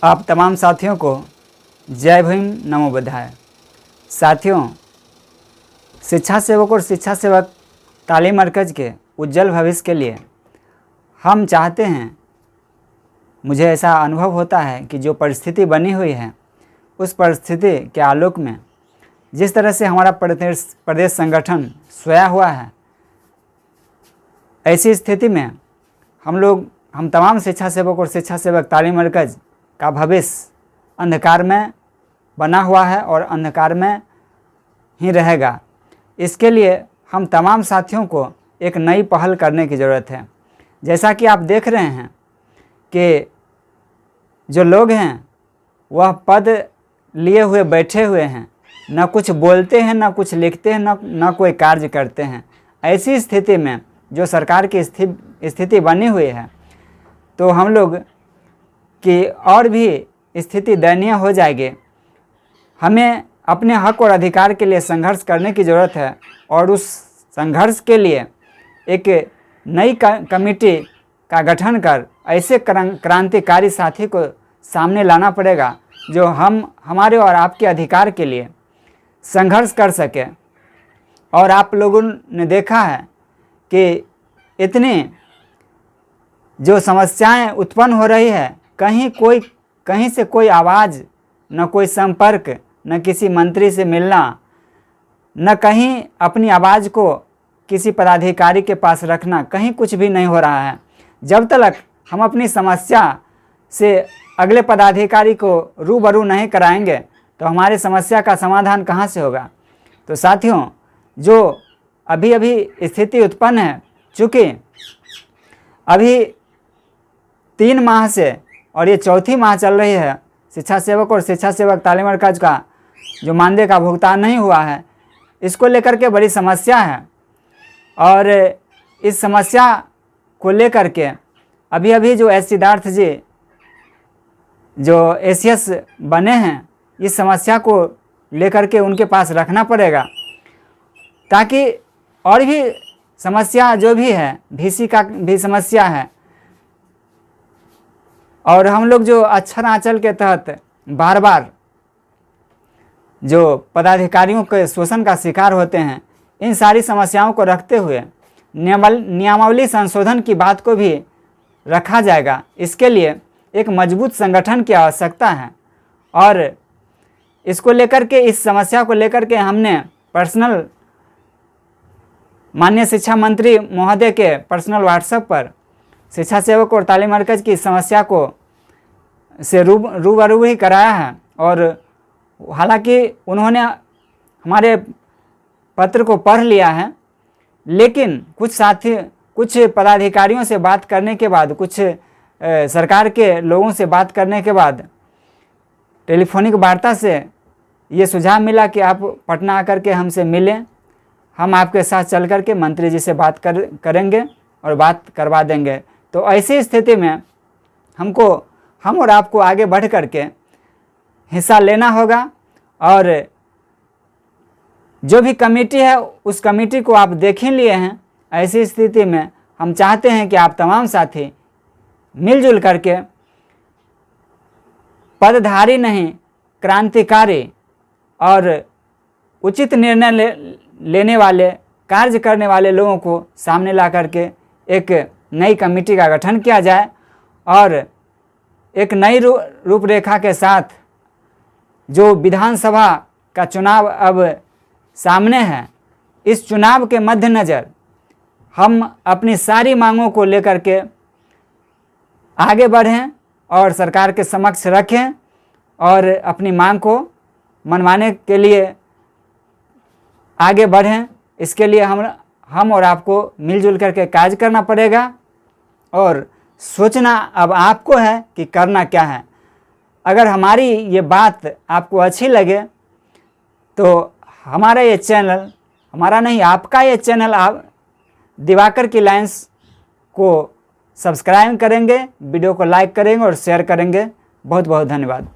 आप तमाम साथियों को जय भीम नमो बुद्धाय। साथियों, शिक्षा सेवक और शिक्षा सेवक तालीम मरकज़ के उज्जवल भविष्य के लिए हम चाहते हैं, मुझे ऐसा अनुभव होता है कि जो परिस्थिति बनी हुई है उस परिस्थिति के आलोक में जिस तरह से हमारा प्रदेश संगठन सोया हुआ है, ऐसी स्थिति में हम तमाम शिक्षा सेवक और शिक्षा सेवक तालीम मरकज़ का भविष्य अंधकार में बना हुआ है और अंधकार में ही रहेगा। इसके लिए हम तमाम साथियों को एक नई पहल करने की ज़रूरत है। जैसा कि आप देख रहे हैं कि जो लोग हैं वह पद लिए हुए बैठे हुए हैं, न कुछ बोलते हैं, न कुछ लिखते हैं, न कोई कार्य करते हैं। ऐसी स्थिति में जो सरकार की स्थिति बनी हुई है, तो हम लोग की और भी स्थिति दयनीय हो जाएगी। हमें अपने हक और अधिकार के लिए संघर्ष करने की ज़रूरत है और उस संघर्ष के लिए एक नई कमेटी का गठन कर ऐसे क्रांतिकारी साथी को सामने लाना पड़ेगा जो हमारे और आपके अधिकार के लिए संघर्ष कर सके। और आप लोगों ने देखा है कि इतनी जो समस्याएं उत्पन्न हो रही है, कहीं से कोई आवाज़, न कोई संपर्क, न किसी मंत्री से मिलना, न कहीं अपनी आवाज़ को किसी पदाधिकारी के पास रखना, कहीं कुछ भी नहीं हो रहा है। जब तक हम अपनी समस्या से अगले पदाधिकारी को रूबरू नहीं कराएंगे तो हमारी समस्या का समाधान कहाँ से होगा। तो साथियों, जो अभी स्थिति उत्पन्न है, चूँकि अभी 3 माह से और ये चौथी माह चल रही है, शिक्षा सेवक और शिक्षा सेवक तालीम मरकज़ का जो मानदेय का भुगतान नहीं हुआ है, इसको लेकर के बड़ी समस्या है। और इस समस्या को लेकर के अभी जो एस सिद्धार्थ जी जो एसीएस बने हैं, इस समस्या को लेकर के उनके पास रखना पड़ेगा, ताकि और भी समस्या जो भी है, VC का भी समस्या है। और हम लोग जो अक्षर आंचल के तहत बार बार जो पदाधिकारियों के शोषण का शिकार होते हैं, इन सारी समस्याओं को रखते हुए नियमावली संशोधन की बात को भी रखा जाएगा। इसके लिए एक मजबूत संगठन की आवश्यकता है और इसको लेकर के, इस समस्या को लेकर के हमने पर्सनल माननीय शिक्षा मंत्री महोदय के पर्सनल व्हाट्सएप पर शिक्षा सेवक और तालीम मरकज़ की समस्या को से रूबरू ही कराया है। और हालांकि उन्होंने हमारे पत्र को पढ़ लिया है, लेकिन कुछ पदाधिकारियों से बात करने के बाद, कुछ सरकार के लोगों से बात करने के बाद, टेलीफोनिक वार्ता से ये सुझाव मिला कि आप पटना आकर के हमसे मिलें, हम आपके साथ चल कर के मंत्री जी से बात करेंगे और बात करवा देंगे। तो ऐसी स्थिति में हम और आपको आगे बढ़ कर के हिस्सा लेना होगा। और जो भी कमेटी है, उस कमेटी को आप देख ही लिए हैं। ऐसी स्थिति में हम चाहते हैं कि आप तमाम साथी मिलजुल करके पदधारी नहीं, क्रांतिकारी और उचित निर्णय लेने वाले, कार्य करने वाले लोगों को सामने ला करके एक नई कमेटी का गठन किया जाए और एक नई रूपरेखा के साथ जो विधानसभा का चुनाव अब सामने है, इस चुनाव के मद्देनज़र हम अपनी सारी मांगों को लेकर के आगे बढ़ें और सरकार के समक्ष रखें और अपनी मांग को मनवाने के लिए आगे बढ़ें। इसके लिए हम और आपको मिलजुल करके कार्य करना पड़ेगा और सोचना अब आपको है कि करना क्या है। अगर हमारी ये बात आपको अच्छी लगे तो हमारा ये चैनल, हमारा नहीं आपका ये चैनल, आप दिवाकर की लाइन्स को सब्सक्राइब करेंगे, वीडियो को लाइक करेंगे और शेयर करेंगे। बहुत बहुत धन्यवाद।